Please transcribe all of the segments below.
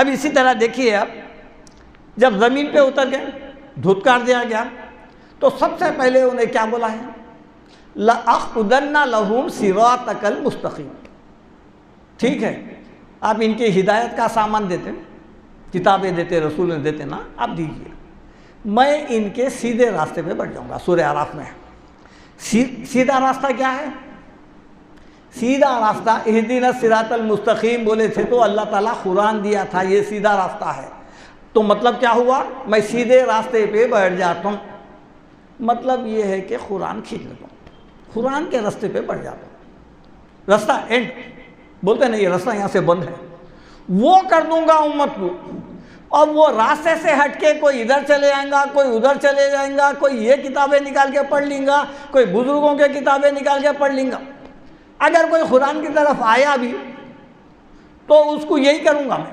अब इसी तरह देखिए, अब जब ज़मीन पे उतर गए, धुतकार दिया गया, तो सबसे पहले उन्हें क्या बोला है? लअक़उदन्ना लहुम सिरातकल मुस्तक़ीम। ठीक है, आप इनकी हिदायत का सामान देते, किताबें देते, रसूल देते ना, आप दीजिए, मैं इनके सीधे रास्ते पे बढ़ जाऊंगा। सूरह आराफ में सीधा रास्ता क्या है? सीधा रास्ता इहदिना सिरातल मुस्तक़ीम बोले थे तो अल्लाह ताला कुरान दिया था, ये सीधा रास्ता है। तो मतलब क्या हुआ? मैं सीधे रास्ते पे बैठ जाता हूँ। मतलब ये है कि कुरान खींच लेता हूँ, कुरान के रास्ते पे बढ़ जाता हूँ। रास्ता एंड बोलते नहीं, ये रास्ता यहाँ से बंद है, वो कर दूंगा उम्मत को। और वो रास्ते से हटके कोई इधर चले जाएगा, कोई उधर चले जाएगा, कोई ये किताबें निकाल के पढ़ लेगा, कोई बुजुर्गों के किताबें निकाल के पढ़ लेगा। अगर कोई कुरान की तरफ आया भी तो उसको यही करूँगा मैं,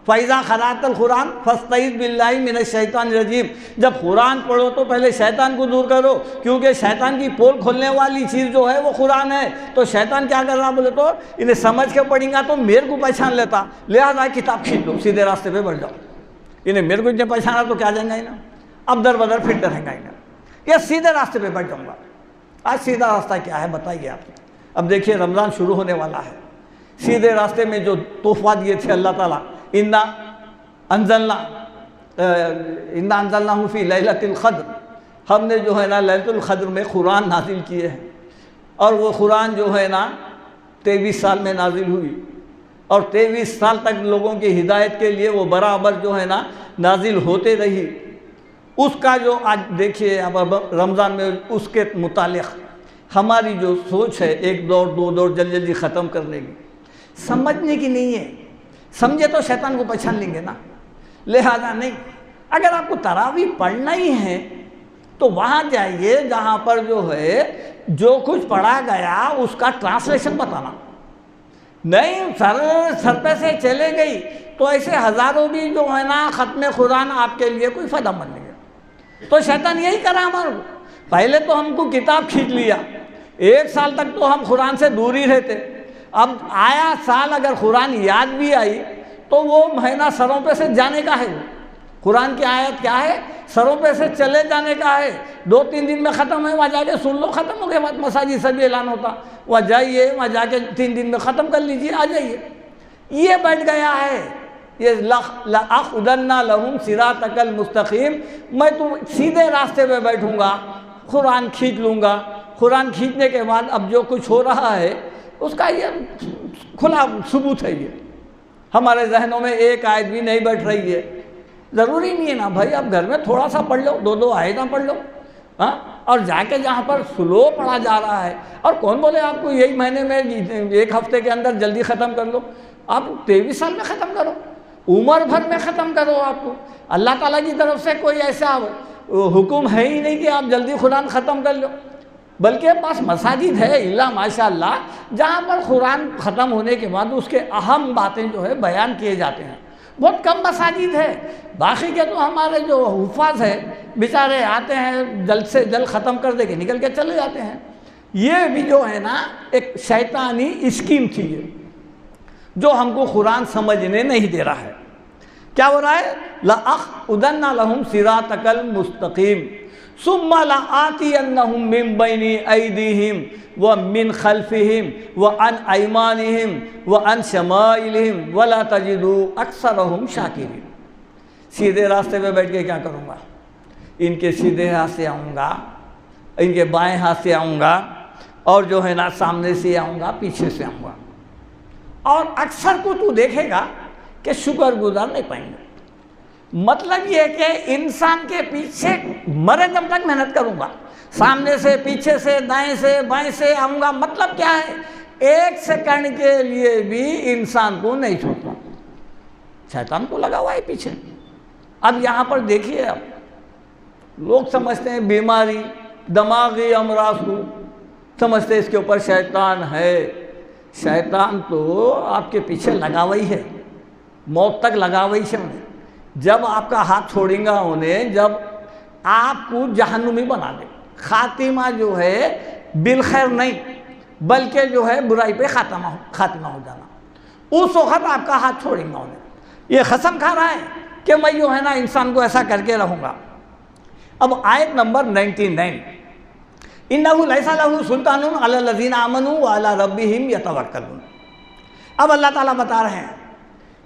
फ़ैज़ा क़राअतल कुरान फ़स्तईज़ बिल्लाहि मिनश शैतानिर रजीम। जब कुरान पढ़ो तो पहले शैतान को दूर करो, क्योंकि शैतान की पोल खोलने वाली चीज़ जो है वो कुरान है। तो शैतान क्या कर रहा बोले तो इन्हें समझ के पढ़ेंगा तो मेरे को पहचान लेता, लिहाजा किताब खींच लो, सीधे रास्ते पे बढ़ जाओ। इन्हें मेरे को इतने पहचाना तो क्या जाएंगा इन्हें, अब दर बदर फिरते रहेंगे इन्हें, या सीधे रास्ते पे बढ़ जाऊँगा। आज सीधा रास्ता क्या है बताइए आप। अब देखिए रमज़ान शुरू होने वाला है, सीधे रास्ते में जो तोहफा दिए थे अल्लाह ताला, इन्ना अंज़लनाहु फ़ी लैलतिल क़द्र, हमने जो है ना लैलतुल क़द्र में कुरान नाजिल किए हैं। और वो कुरान जो है ना 23 साल में नाजिल हुई, और 23 साल तक लोगों की हिदायत के लिए वो बराबर जो है ना नाजिल होते रही। उसका जो आज देखिए अब रमज़ान में उसके मुतालिक़ हमारी जो सोच है, एक दौर दो दौर जल्दी जल्दी ख़त्म करने की, समझने की नहीं है। समझे तो शैतान को पहचान लेंगे ना, लिहाजा नहीं। अगर आपको तरावी पढ़ना ही है तो वहाँ जाइए जहाँ पर जो है जो कुछ पढ़ा गया उसका ट्रांसलेशन बताना। नहीं सर पे से चले गई तो ऐसे हज़ारों भी जो है ना ख़त्म कुरान आपके लिए कोई फ़ायदेमंद नहीं है। तो शैतान यही करा हमारे को, पहले तो हमको किताब खींच लिया, 1 साल तक तो हम कुरान से दूर ही रहते। अब आया साल अगर कुरान याद भी आई तो वो महीना सरों पे से जाने का है। वो कुरान की आयत क्या है, सरों पे से चले जाने का है। 2-3 दिन में ख़त्म है, वहाँ जाके सुन लो, ख़त्म हो गया बात। मसाजिद से भी ऐलान होता, वहाँ जाइए, वहाँ जाके 3 दिन में ख़त्म कर लीजिए, आ जाइए। ये बैठ गया है, ये लअक़उदन्ना लहुम सिरातकल मुस्तक़ीम, मैं तुम सीधे रास्ते पे बैठूँगा, कुरान खींच लूँगा। कुरान खींचने के बाद अब जो कुछ हो रहा है उसका ये खुला सबूत है। ये हमारे जहनों में एक आयत भी नहीं बैठ रही है। ज़रूरी नहीं है ना भाई, आप घर में थोड़ा सा पढ़ लो, 2-2 आयतें पढ़ लो, हाँ, और जाके जहाँ पर स्लो पढ़ा जा रहा है। और कौन बोले आपको यही महीने में 1 हफ्ते के अंदर जल्दी ख़त्म कर लो, आप 23 साल में ख़त्म करो, उम्र भर में ख़त्म करो। आपको अल्लाह ताला की तरफ से कोई ऐसा हुक्म है ही नहीं कि आप जल्दी कुरान ख़त्म कर लो। बल्कि पास मसाजिद है इल्ला माशाअल्लाह, जहाँ पर कुरान ख़त्म होने के बाद उसके अहम बातें जो है बयान किए जाते हैं। बहुत कम मसाजिद है, बाकी के तो हमारे जो हुफ़ाज़ है बेचारे आते हैं, जल्द से जल्द ख़त्म कर दे के निकल के चले जाते हैं। ये भी जो है ना एक शैतानी स्कीम थी ये, जो हमको कुरान समझने नहीं दे रहा है। क्या हो रहा है? लअक़उदन्ना लहुम सिरातकल मुस्तक़ीम सुम्मा लआतियन्नहुम मिन बैनि ऐदीहिम व मिन खल्फिहिम व अन अयमानिहिम व अन शमाइलिहिम व ला तजिदू अक्सरहुम शाकिरीन। सीधे रास्ते पे बैठ के क्या करूँगा? इनके सीधे हाथ से आऊँगा, इनके बाएं हाथ से आऊँगा, और जो है ना सामने से आऊँगा, पीछे से आऊँगा। और अक्सर को तू देखेगा कि शुक्रगुजार नहीं पाएंगे। मतलब ये कि इंसान के पीछे मरे दम तक मेहनत करूँगा, सामने से, पीछे से, दाएं से, बाएं से आऊँगा। मतलब क्या है? 1 सेकंड के लिए भी इंसान को नहीं छोड़ता, शैतान को लगा हुआ है पीछे। अब यहाँ पर देखिए, अब लोग समझते हैं बीमारी, दिमागी अमराज को समझते इसके ऊपर शैतान है। शैतान तो आपके पीछे लगा हुआ ही है, मौत तक लगा हुआ ही है। जब आपका हाथ छोड़ेगा उन्हें, जब आपको जहन्नुमी बना दे, खातिमा जो है बिलखैर नहीं बल्कि जो है बुराई पे खातिमा हो जाना, उस वक़्त आपका हाथ छोड़ेगा उन्हें। ये कसम खा रहा है कि मैं जो है ना इंसान को ऐसा करके रहूँगा। अब आयत नंबर 99, इन्नहु लैसा लहू सुल्तानुन अलल लज़ीना आमनू व अला रब्बिहिम यतवक्कलून। अब अल्लाह ताला बता रहे हैं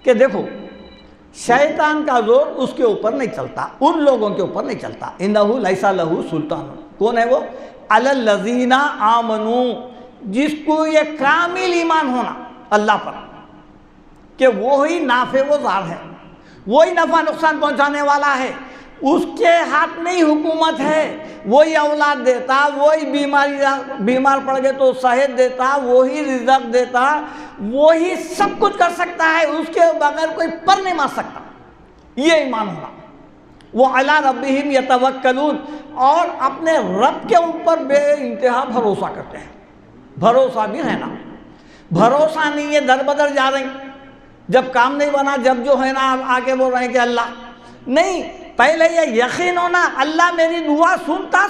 कि देखो शैतान का जोर उसके ऊपर नहीं चलता, उन लोगों के ऊपर नहीं चलता। इन्नहु लैसा लहू सुल्तानुन, कौन है वो? अलल लज़ीना आमनू, जिसको ये कामिल ईमान होना अल्लाह पर कि वो ही नाफे वो ज़ार है, वही नफ़ा नुकसान पहुंचाने वाला है, उसके हाथ में ही हुकूमत है, वही औलाद देता, वही बीमार पड़ गए तो सेहत देता, वही रिज़्क़ देता, वही सब कुछ कर सकता है, उसके बगैर कोई पर नहीं मार सकता। ये ईमान होना। वो अला रब्बिहिम यतवक्कलून, और अपने रब के ऊपर बेइंतहा भरोसा करते हैं। भरोसा भी है ना, भरोसा नहीं है दर बदर जा रही, जब काम नहीं बना, जब जो है ना आके बोल रहे हैं कि अल्लाह नहीं, पहले ये यकीन होना अल्लाह मेरी दुआ सुनता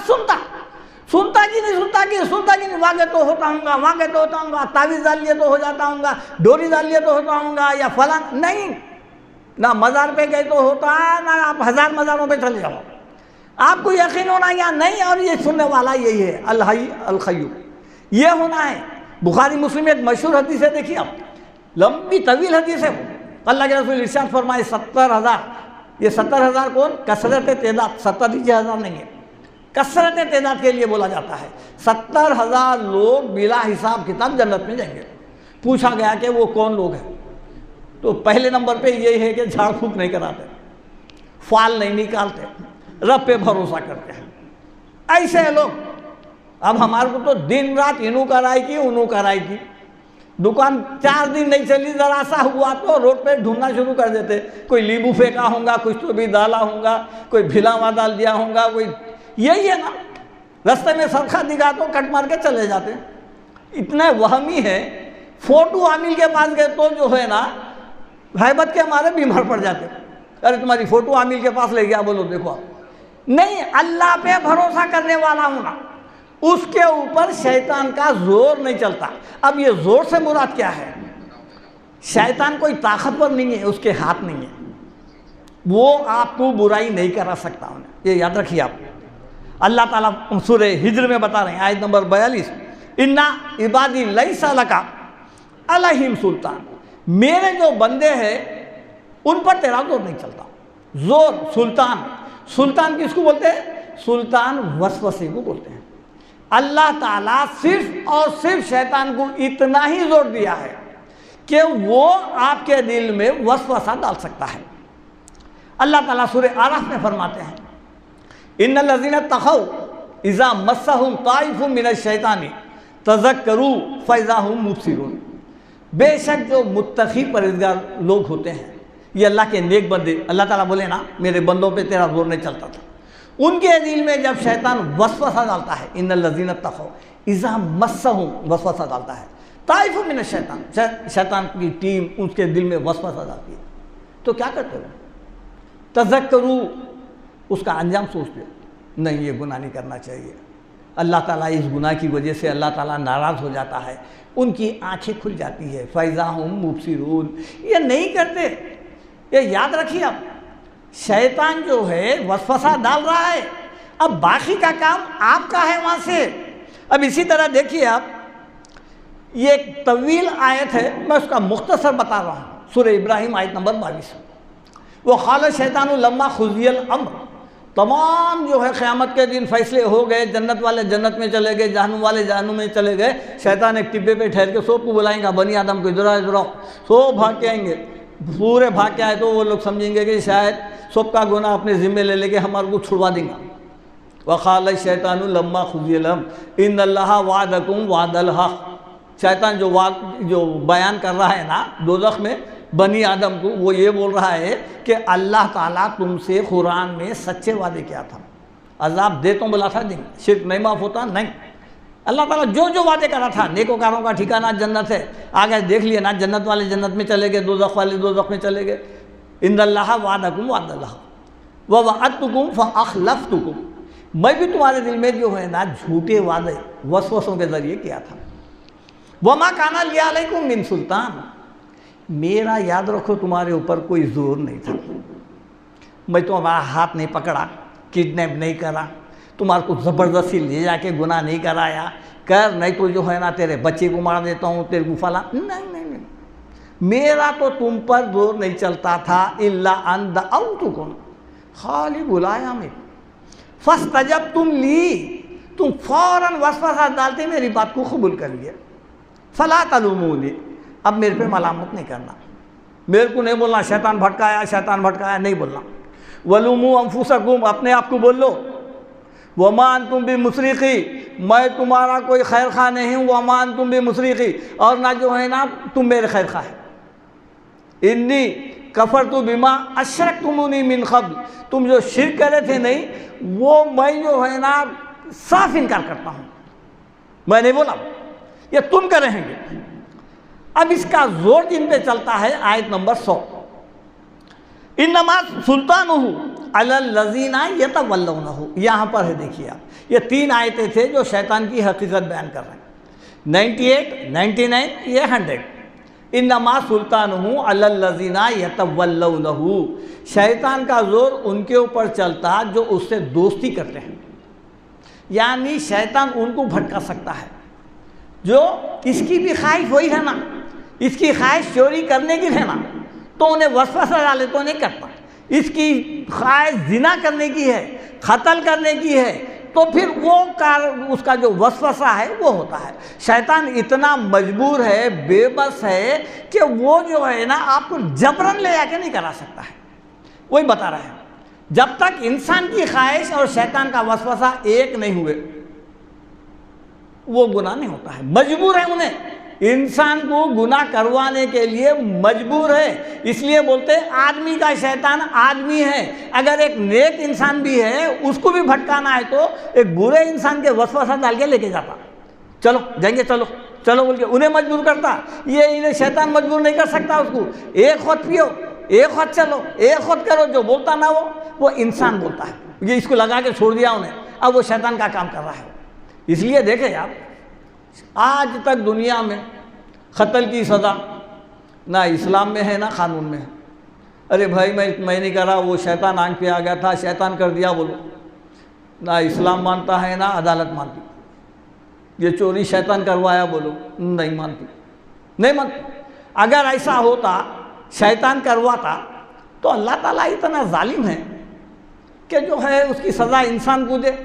कि नहीं वागे तो होता हूँगा, तावीज़ डाल लिए तो हो जाता हूँगा, डोरी डाल लिए तो होता हूँगा, या फलां नहीं, ना मज़ार पे गए तो होता, ना आप 1000 मज़ारों पे चले जाओ, आपको यकीन होना या नहीं, और ये सुनने वाला यही है अल हय्य अल क़य्यूम, ये होना है। बुखारी मुस्लिम एक मशहूर हदीस है, देखिए आप, लंबी तवील हदीस है। अल्लाह के रसूल इरशाद फरमाए 70,000, ये 70,000 कौन? कसरत तेदाद, 70,000 नहीं है, कसरत तेदाद के लिए बोला जाता है। 70,000 लोग बिला हिसाब किताब जन्नत में जाएंगे। पूछा गया कि वो कौन लोग हैं, तो पहले नंबर पे यही है कि झाड़ फूक नहीं कराते, फाल नहीं निकालते, रब पे भरोसा करते हैं, ऐसे लोग। अब हमारे को तो दिन रात इनू कराई की उनू कराई की, दुकान 4 दिन नहीं चली, ज़रा सा हुआ तो रोड पे ढूंढना शुरू कर देते, कोई नींबू फेंका होगा, कुछ तो भी डाला होगा, कोई भिलावा डाल दिया होगा, कोई यही है ना। रास्ते में सरखा दिखा तो कट मार के चले जाते। इतने वहमी है। फोटो आमिल के पास गए तो जो है ना हैबत के हमारे बीमार पड़ जाते, अरे तुम्हारी फोटो आमिल के पास ले गया, बोलो देखो आप। नहीं, अल्लाह पे भरोसा करने वाला होना, उसके ऊपर शैतान का जोर नहीं चलता। अब ये जोर से मुराद क्या है? शैतान कोई ताकतवर नहीं है, उसके हाथ नहीं है, वो आपको बुराई नहीं करा सकता उन्हें, ये याद रखिए आप। अल्लाह ताला सूरह हिज्र में बता रहे हैं, आयत नंबर 42, इन्ना इबादी लैसा लका अलैहिम सुल्तान, मेरे जो बंदे हैं उन पर तेरा जोर नहीं चलता। जोर, सुल्तान किसको बोलते हैं? सुल्तान वसवसे को बोलते हैं। अल्लाह ताला सिर्फ और सिर्फ शैतान को इतना ही जोर दिया है कि वो आपके दिल में वसवसा डाल सकता है। अल्लाह ताला सूरह आराफ में फरमाते हैं, इन्नल लज़ीना तक़ौ इज़ा मस्सहुम ताइफुम मिनश शैतानी तज़क्करू फ़इज़ा हुम मुबसिरून। बेशक जो मुत्तक़ी परहेज़गार लोग होते हैं, ये अल्लाह के नेक बंदे, अल्लाह ताला बोले ना मेरे बंदों पे तेरा जोर नहीं चलता था, उनके दिल में जब शैतान वसवसा डालता है, इन्नल लज़ीना तक़ौ इज़ा मस्सहुम वसवसा डालता है, ताइफुम मिनश शैतान, शैतान की टीम उसके दिल में वसवसा डालती है, तो क्या करते हो? तज़क्करू, उसका अंजाम सोचते, नहीं ये गुनाह नहीं करना चाहिए, अल्लाह ताला इस गुनाह की वजह से अल्लाह ताला नाराज़ हो जाता है, उनकी आंखें खुल जाती है, फ़इज़ा हुम मुबसिरून, ये नहीं करते। ये याद रखिए आप, शैतान जो है वसवसा डाल रहा है, अब बाकी का काम आपका है वहाँ से। अब इसी तरह देखिए आप, ये एक तवील आयत है, मैं उसका मुख्तसर बता रहा हूँ, सूरह इब्राहिम आयत नंबर 22। वो क़ाल शैतानु लम्मा क़ुज़ियल अम्र, तमाम जो है क़यामत के दिन फैसले हो गए, जन्नत वाले जन्नत में चले गए, जहन्नुम वाले जहन्नुम में चले गए, शैतान एक टिब्बे पे ठहर के सबको बुलाएंगा, बनी आदम को इधर आओ, सब भाग के आएंगे। पूरे भाग के आए तो वो लोग समझेंगे कि शायद सबका गुनाह अपने ज़िम्मे ले लेके हमारे को छुड़वा देंगे। वक़ाल शैतानु लम्मा क़ुज़ियल अम्र इन्नल्लाहा वअदकुम वअदल हक़, शैतान जो बयान कर रहा है ना दोज़ख में बनी आदम को, वो ये बोल रहा है कि अल्लाह ताला तुमसे कुरान में सच्चे वादे किया था, अज़ाब दे तो बोला था, दिन शिर्क नहीं माफ़ होता, नहीं। अल्लाह ताला जो जो वादे करा था, नेकोकारों का ठिकाना जन्नत है, आगे देख लिए ना, जन्नत वाले जन्नत में चले गए, दोज़ख वाले दोज़ख में चले गए। इन्नल्लाहा वअदकुम वअदल हक़ व वअदतुकुम फ़अख़लफ़्तुकुम, मैं भी तुम्हारे दिल में जो है ना झूठे वादे वसवसों के ज़रिए किया था। वमा काना लिया अलैकुम मिन सुल्तान, मेरा याद रखो तुम्हारे ऊपर कोई जोर नहीं था, मैं तुम्हारा हाथ नहीं पकड़ा, किडनैप नहीं करा, तुम्हारे को ज़बरदस्ती ले जाके गुनाह नहीं कराया, कर नहीं तो जो है ना तेरे बच्चे को मार देता हूँ, तेरे को फला, नहीं, मेरा तो तुम पर जोर नहीं चलता था। इल्ला अन दअउतुकुम, खाली बुलाया मैं, फस्तजब तुम ली, तुम फौरन वसवसा डालते मेरी बात को कबूल कर लिया। फला तलुमूनी, अब मेरे पे मलामत नहीं करना, मेरे को नहीं बोलना शैतान भटकाया नहीं बोलना। वलुमू अनफुसकुम, अपने आप को बोल लो। वमान तुम भी मुसरिकी, मैं तुम्हारा कोई खैर खा नहीं हूँ। वमान तुम भी मुसरिकी, और ना जो है ना तुम मेरे खैर खा है। इन्नी कफरतु बिमा अशरकतुमूनी मिन क़ब्ल, तुम जो शिर्क करे थे नहीं, वो मैं जो है ना साफ इनकार करता हूँ, मैं नहीं बोला, ये तुम करेंगे। अब इसका जोर जिन पे चलता है आयत नंबर 100, इन्नमा सुल्तानुहु अलल लज़ीना यतवल्लौनहु, यहाँ पर है देखिए आप, ये 3 आयतें थे जो शैतान की हकीकत बयान कर रहे हैं। 98, 99, ये 100। इन्नमा सुल्तानुहु अलल लज़ीना यतवल्लौनहु, शैतान का जोर उनके ऊपर चलता जो उससे दोस्ती करते हैं, यानी शैतान उनको भटका सकता है। जो इसकी भी ख्वाहिश वही है ना, इसकी ख्वाहिश चोरी करने की है ना, तो उन्हें वसवसा डाले तो नहीं करता। इसकी ख्वाहिश जिना करने की है, कत्ल करने की है, तो फिर वो उसका जो वसवसा है वो होता है। शैतान इतना मजबूर है, बेबस है कि वो जो है ना आपको जबरन ले जाके नहीं करा सकता है। वही बता रहे हैं, जब तक इंसान की ख्वाहिश और शैतान का वसवसा एक नहीं हुए वो गुनाह नहीं होता है। मजबूर है, उन्हें इंसान को गुनाह करवाने के लिए मजबूर है। इसलिए बोलते हैं आदमी का शैतान आदमी है। अगर एक नेक इंसान भी है उसको भी भटकाना है तो एक बुरे इंसान के वसवसा डाल के लेके जाता, चलो जाएंगे, चलो चलो बोल के उन्हें मजबूर करता। ये इन्हें शैतान मजबूर नहीं कर सकता उसको। एक खुद पियो, एक खुद चलो, एक खुद करो, जो बोलता ना वो इंसान बोलता है। ये इसको लगा के छोड़ दिया उन्हें, अब वो शैतान का काम कर रहा है। इसलिए देखें आप, आज तक दुनिया में कत्ल की सज़ा ना इस्लाम में है ना कानून में है। अरे भाई मैं नहीं करा, वो शैतान आंख पे आ गया था, शैतान कर दिया, बोलो ना इस्लाम मानता है ना अदालत मानती। ये चोरी शैतान करवाया, बोलो नहीं मानती। अगर ऐसा होता शैतान करवाता तो अल्लाह ताला इतना जालिम है कि जो है उसकी सज़ा इंसान को दे।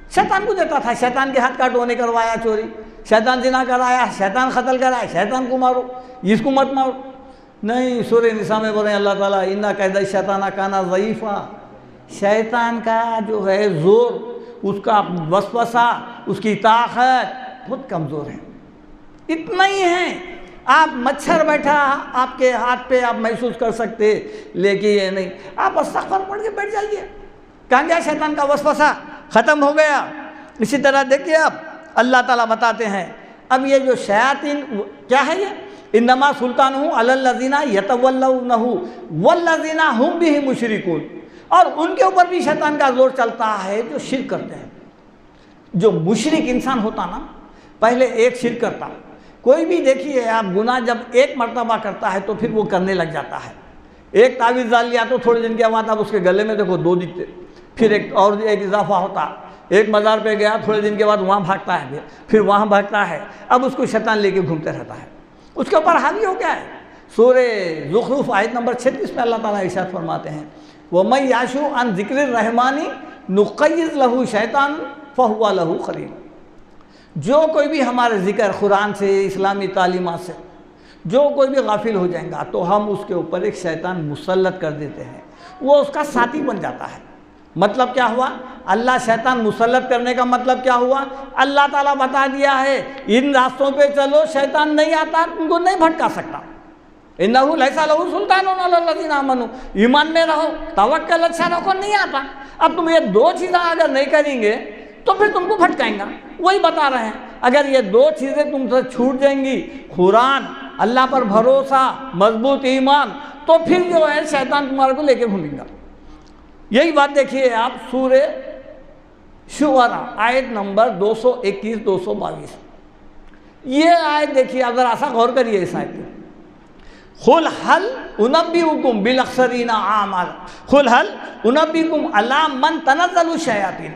शैतान को देता था, शैतान के हाथ काटो, ने करवाया चोरी, शैतान जिना कराया, शैतान कत्ल कराया, शैतान को मारो, इसको मत मारो। नहीं, सूरह निसा में बोल रहे हैं अल्लाह ताला, इन्ना कैदा शैताना काना ज़ईफ़ा, शैतान का जो है जोर, उसका वसवसा, उसकी ताकत बहुत कमज़ोर है। इतना ही है, आप मच्छर बैठा आपके हाथ पे आप महसूस कर सकते, लेकिन ये नहीं, आप अस्तग़फ़िर पढ़ के बैठ जाइए, कहाँ गया शैतान का वसवसा, ख़त्म हो गया। इसी तरह देखिए आप, अल्लाह ताला बताते हैं, अब ये जो शयातीन क्या है, ये इन्नमा सुल्तानुहु अलल लज़ीना यतवल्लौनहु वल्लज़ीना हुम बिही मुशरिकून, और उनके ऊपर भी शैतान का जोर चलता है जो शिर्क करते हैं। जो मुशरिक इंसान होता ना, पहले एक शिर्क करता। कोई भी देखिए आप, गुनाह जब एक मर्तबा करता है तो फिर वो करने लग जाता है। एक तावीज़ डाल लिया तो थोड़े दिन के बाद आप उसके गले में देखो 2 दिखते, फिर एक और एक इजाफा होता। एक मज़ार पे गया, थोड़े दिन के बाद वहाँ भागता है, फिर वहाँ भागता है, अब उसको शैतान लेके घूमते रहता है, उसके ऊपर हावी हो गया है। सूरह ज़ुख़रूफ़ आयत नंबर 36 में अल्लाह ताला इरशाद फरमाते हैं, वमन याशु अन ज़िक्रिर रहमानी नुक़य्यिज़ लहू शैतान फ़हुवा लहू क़रीन। जो कोई भी हमारे ज़िक्र कुरान से, इस्लामी तालीमात से जो कोई भी गाफिल हो जाएगा तो हम उसके ऊपर एक शैतान मुसल्लत कर देते हैं, वो उसका साथी बन जाता है। मतलब क्या हुआ, अल्लाह शैतान मुसल्लत करने का मतलब क्या हुआ, अल्लाह ताला बता दिया है इन रास्तों पे चलो, शैतान नहीं आता, तुमको नहीं भटका सकता। इन्नहु लैसा लहू सुल्तानुन अलल लज़ीना आमनू, ईमान में रहो, तवक्कल अच्छा रखो, नहीं आता। अब तुम ये 2 चीज़ें अगर नहीं करेंगे तो फिर तुमको भटकाएंगा। वही बता रहे हैं, अगर ये 2 चीज़ें तुमसे छूट जाएंगी, कुरान, अल्लाह पर भरोसा, मजबूत ईमान, तो फिर जो है शैतान तुम्हारे को लेके घूमेगा। यही बात देखिए आप सूरह शुअरा आयत नंबर 221-222, ये आयत देखिए आप, ज़रा सा गौर करिए इस आयत पे। खुल हल उनब्बिउकुम बिल अख्सरीना आमाल, खुल हल उनब्बिउकुम अला मन तनज़्ज़लु शयातीन।